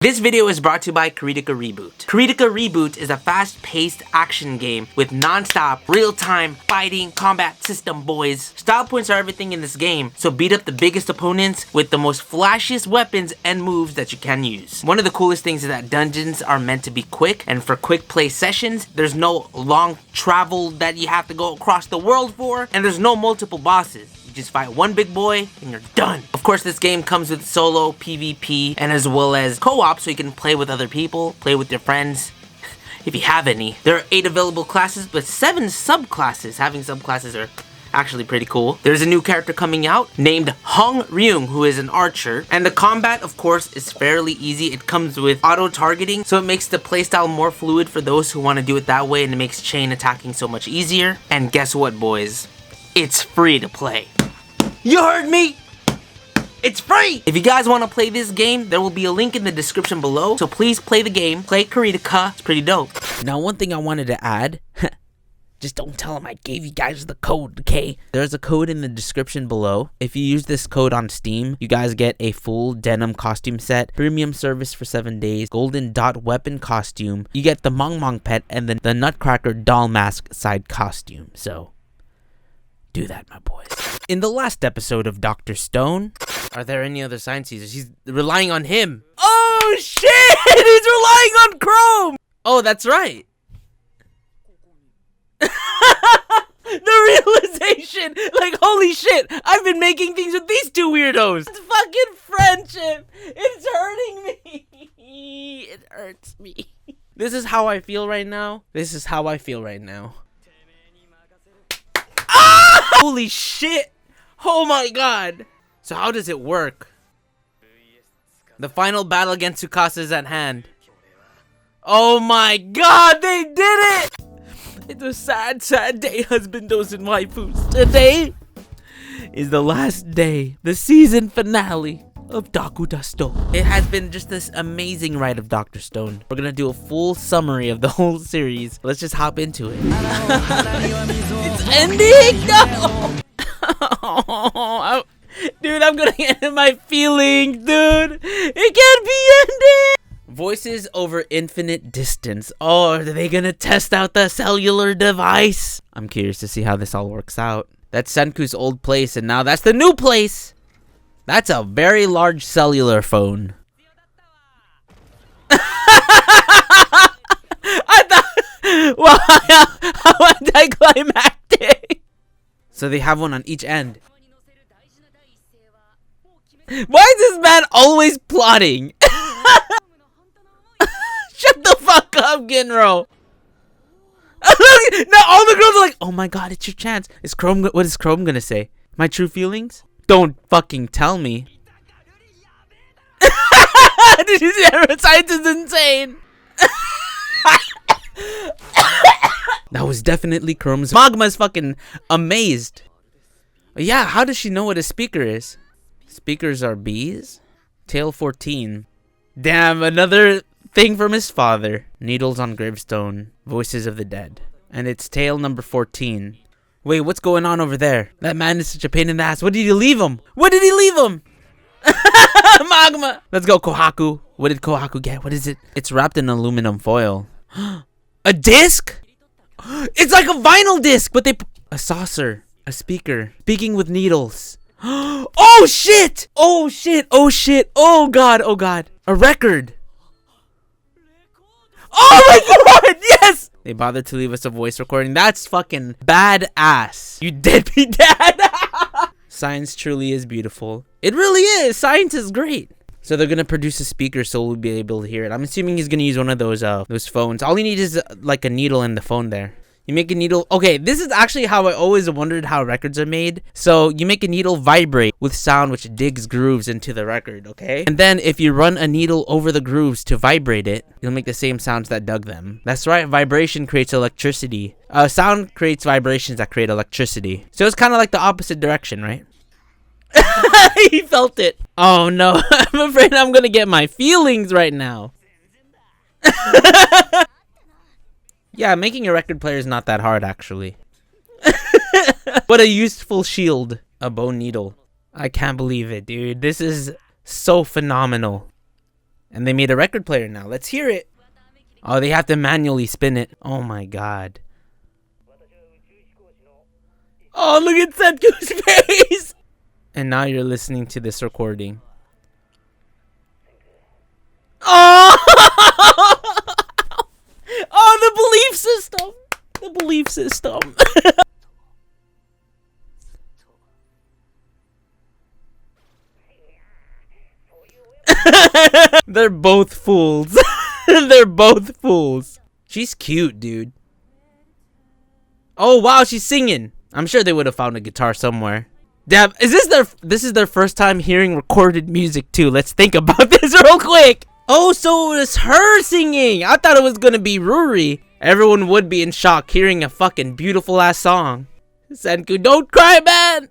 This video is brought to you by Kritika Reboot. Kritika Reboot is a fast-paced action game with non-stop, real-time fighting combat system, boys. Style points are everything in this game, so beat up the biggest opponents with the most flashiest weapons and moves that you can use. One of the coolest things is that dungeons are meant to be quick, and for quick play sessions, there's no long travel that you have to go across the world for, and there's no multiple bosses. Just fight one big boy and you're done. Of course, this game comes with solo, PvP, and as well as co-op, so you can play with other people, play with your friends, if you have any. There are 8 available classes, but 7 subclasses. Having subclasses are actually pretty cool. There's a new character coming out named Hong Ryung, who is an archer. And the combat, of course, is fairly easy. It comes with auto-targeting, so it makes the playstyle more fluid for those who want to do it that way, and it makes chain attacking so much easier. And guess what, boys? It's free to play. You heard me! It's free! If you guys want to play this game, there will be a link in the description below. So please play the game. Play Kritika. It's pretty dope. Now, one thing I wanted to add. Just don't tell them I gave you guys the code, okay? There's a code in the description below. If you use this code on Steam, you guys get a full denim costume set, premium service for 7 days, golden dot weapon costume. You get the Mongmong pet, and then the Nutcracker doll mask side costume. So do that, my boys. In the last episode of Dr. Stone, are there any other science users? He's relying on him. Oh shit! He's relying on Chrome! Oh, that's right. The realization! Like, holy shit! I've been making things with these two weirdos! It's fucking friendship! It's hurting me! It hurts me. This is how I feel right now. This is how I feel right now. Holy shit! Oh my god! So how does it work? The final battle against Tsukasa is at hand. Oh my god, they did it! It's a sad, sad day, husbandos and waifus. Today is the last day, the season finale of Dokutā. It has been just this amazing ride of Dr. Stone. We're gonna do a full summary of the whole series. Let's just hop into it. It's ending! No! Dude, I'm gonna get in my feelings, dude! It can't be ending! Voices over infinite distance. Oh, are they gonna test out the cellular device? I'm curious to see how this all works out. That's Senku's old place, and now that's the new place! That's a very large cellular phone. I thought, wow, how anticlimactic. So they have one on each end. Why is this man always plotting? Shut the fuck up, Ginro. Now all the girls are like, oh my god, it's your chance. Is Chrome? What is Chrome gonna say? My true feelings? Don't fucking tell me. Did you see that? Science is insane. That was definitely Chrome's. Magma's fucking amazed. Yeah, how does she know what a speaker is? Speakers are bees? Tale 14. Damn, another thing from his father. Needles on gravestone. Voices of the dead. And it's tale number 14. Wait, what's going on over there? That man is such a pain in the ass. What did he leave him? What did he leave him? Magma! Let's go, Kohaku. What did Kohaku get? What is it? It's wrapped in aluminum foil. A disc? It's like a vinyl disc, but a saucer. A speaker. Speaking with needles. Oh shit! Oh shit! Oh shit! Oh god! Oh god! A record! Oh my god! Yes! They bothered to leave us a voice recording. That's fucking badass. You deadbeat dad. Science truly is beautiful. It really is. Science is great. So they're gonna produce a speaker so we'll be able to hear it. I'm assuming he's gonna use one of those phones. All you need is like a needle in the phone there. You make a needle. Okay, this is actually how I always wondered how records are made. So you make a needle vibrate with sound which digs grooves into the record, okay? And then if you run a needle over the grooves to vibrate it, you'll make the same sounds that dug them. That's right, vibration creates electricity. Sound creates vibrations that create electricity. So it's kind of like the opposite direction, right? He felt it. Oh no, I'm afraid I'm gonna get my feelings right now. Yeah, making a record player is not that hard, actually. What a useful shield. A bone needle. I can't believe it, dude. This is so phenomenal. And they made a record player now. Let's hear it. Oh, they have to manually spin it. Oh my god. Oh, look at Senku's face! And now you're listening to this recording. Oh! Oh, the belief system! The belief system. They're both fools. They're both fools. She's cute, dude. Oh wow, she's singing. I'm sure they would have found a guitar somewhere. Dab, this is their first time hearing recorded music too. Let's think about this real quick. Oh, so it was her singing. I thought it was gonna be Ruri. Everyone would be in shock hearing a fucking beautiful ass song. Senku, don't cry, man.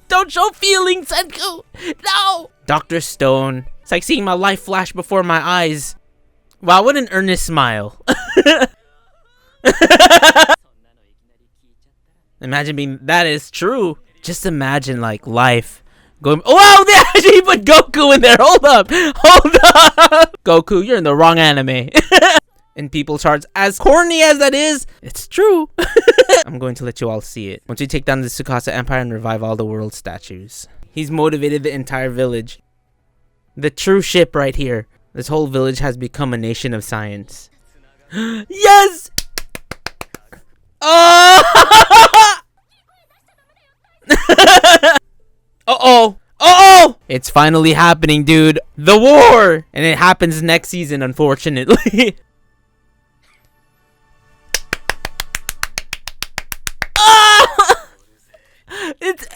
don't show feelings, Senku. No. Dr. Stone. It's like seeing my life flash before my eyes. Wow, what an earnest smile. Imagine being, that is true. Just imagine like life going, oh wow, they actually put Goku in there. Hold up. Goku, you're in the wrong anime. In people's hearts, as corny as that is, it's true. I'm going to let you all see it. Once we take down the Tsukasa Empire and revive all the world statues. He's motivated the entire village. The true ship right here. This whole village has become a nation of science. Yes! Oh! Uh-oh. Uh-oh! It's finally happening, dude. The war! And it happens next season, unfortunately. It's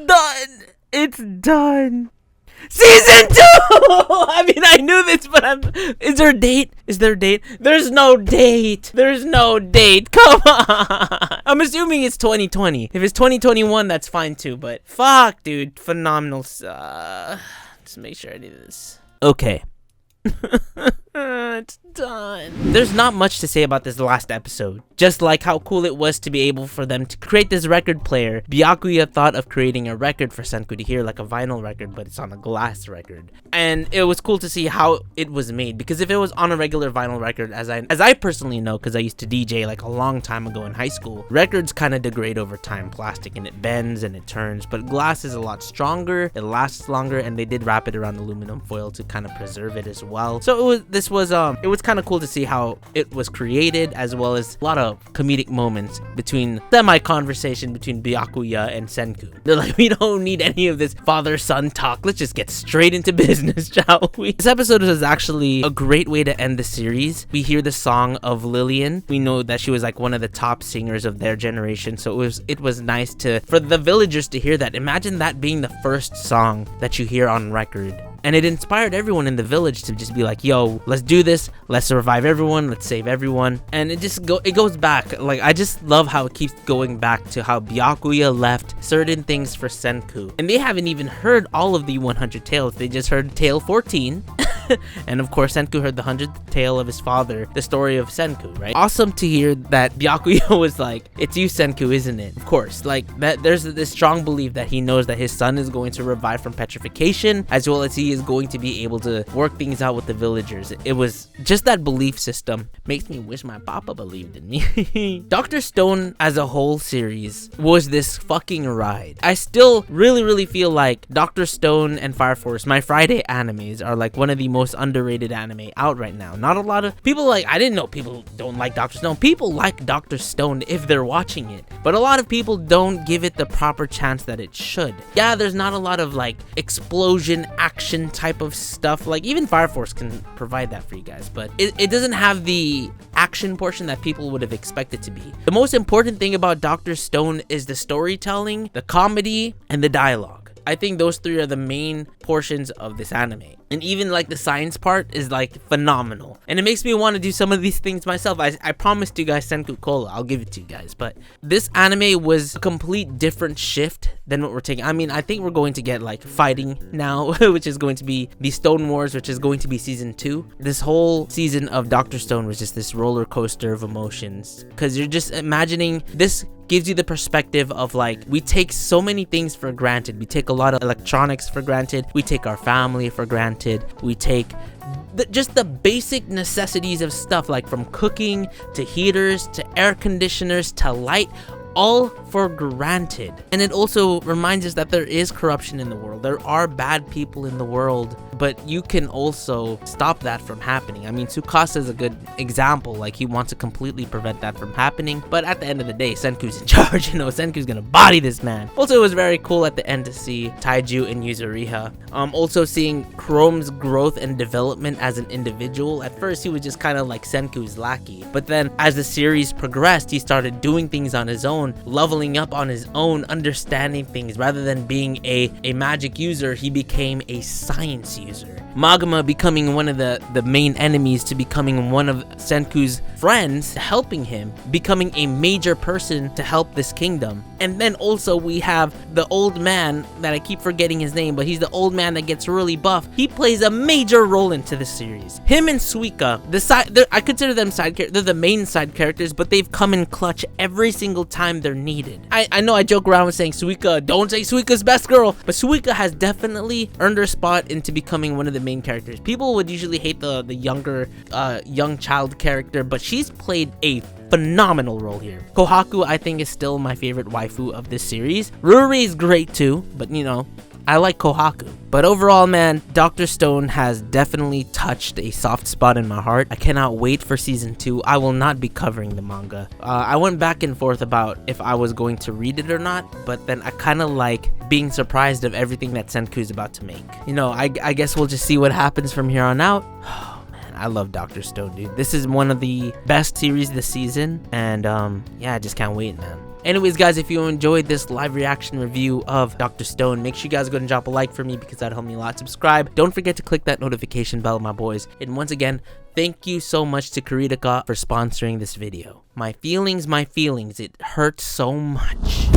done. It's done. Season 2! I mean, I knew this, but is there a date? Is there a date? There's no date. There's no date. Come on. I'm assuming it's 2020. If it's 2021, that's fine too, but fuck, dude. Phenomenal. Just make sure I do this. Okay. It's done. There's not much to say about this last episode. Just like how cool it was to be able for them to create this record player, Byakuya thought of creating a record for Senku to hear, like a vinyl record, but it's on a glass record. And it was cool to see how it was made, because if it was on a regular vinyl record, as I personally know, because I used to DJ like a long time ago in high school, records kind of degrade over time, plastic, and it bends and it turns, but glass is a lot stronger, it lasts longer, and they did wrap it around aluminum foil to kind of preserve it as well. So it was kind of cool to see how it was created, as well as a lot of comedic moments between semi-conversation between Byakuya and Senku. They're like, we don't need any of this father-son talk. Let's just get straight into business, shall we? This episode was actually a great way to end the series. We hear the song of Lillian. We know that she was like one of the top singers of their generation, so it was nice for the villagers to hear that. Imagine that being the first song that you hear on record. And it inspired everyone in the village to just be like, yo, let's do this. Let's revive everyone. Let's save everyone. And it goes back. Like, I just love how it keeps going back to how Byakuya left certain things for Senku. And they haven't even heard all of the 100 tales. They just heard tale 14. And of course, Senku heard the 100th tale of his father, the story of Senku, right? Awesome to hear that Byakuya was like, it's you, Senku, isn't it? Of course, like, that there's this strong belief that he knows that his son is going to revive from petrification, as well as he is going to be able to work things out with the villagers. It was just that belief system makes me wish my papa believed in me. Dr. Stone as a whole series was this fucking ride. I still really feel like Dr. Stone and Fire Force, my Friday animes, are like one of the most underrated anime out right now. Not a lot of people I didn't know people don't like Dr. Stone. People like Dr. Stone if they're watching it, but a lot of people don't give it the proper chance that it should. Yeah, there's not a lot of like explosion action type of stuff. Like even Fire Force can provide that for you guys, but it doesn't have the action portion that people would have expected to be. The most important thing about Dr. Stone is the storytelling, the comedy, and the dialogue. I think those three are the main portions of this anime. And even like the science part is like phenomenal. And it makes me want to do some of these things myself. I promised you guys Senku Cola. I'll give it to you guys. But this anime was a complete different shift than what we're taking. I mean, I think we're going to get like fighting now, which is going to be the Stone Wars, which is going to be season 2. This whole season of Dr. Stone was just this roller coaster of emotions. Because you're just imagining this gives you the perspective of like, we take so many things for granted. We take a lot of electronics for granted. We take our family for granted. granted. We take just the basic necessities of stuff, like from cooking to heaters to air conditioners to light, all for granted. And it also reminds us that there is corruption in the world. There are bad people in the world, but you can also stop that from happening. I mean, Tsukasa is a good example. Like, he wants to completely prevent that from happening, but at the end of the day, Senku's in charge. You know, Senku's gonna body this man. Also, it was very cool at the end to see Taiju and Yuzuriha. Also seeing Chrome's growth and development as an individual. At first, he was just kind of like Senku's lackey, but then as the series progressed, he started doing things on his own, leveling up on his own, understanding things. Rather than being a magic user, he became a science user. Magma becoming one of the main enemies to becoming one of Senku's friends, helping him, becoming a major person to help this kingdom. And then also we have the old man that I keep forgetting his name, but he's the old man that gets really buff. He plays a major role into the series. Him and Suika, I consider them side characters. They're the main side characters, but they've come in clutch every single time they're needed. I know I joke around with saying Suika, don't say Suika's best girl, but Suika has definitely earned her spot into becoming one of the main characters. People would usually hate the younger young child character, but she's played a phenomenal role here. Kohaku, I think, is still my favorite waifu of this series. Ruri is great too, but you know, I like Kohaku. But overall, man, Dr. Stone has definitely touched a soft spot in my heart. I cannot wait for season 2. I will not be covering the manga. I went back and forth about if I was going to read it or not, but then I kind of like being surprised of everything that Senku's about to make. You know, I guess we'll just see what happens from here on out. I love Dr. Stone, dude. This is one of the best series this season, and yeah, I just can't wait, man. Anyways, guys, if you enjoyed this live reaction review of Dr. Stone, make sure you guys go and drop a like for me because that'd help me a lot. Subscribe. Don't forget to click that notification bell, my boys. And once again, thank you so much to Kritika for sponsoring this video. My feelings, it hurts so much.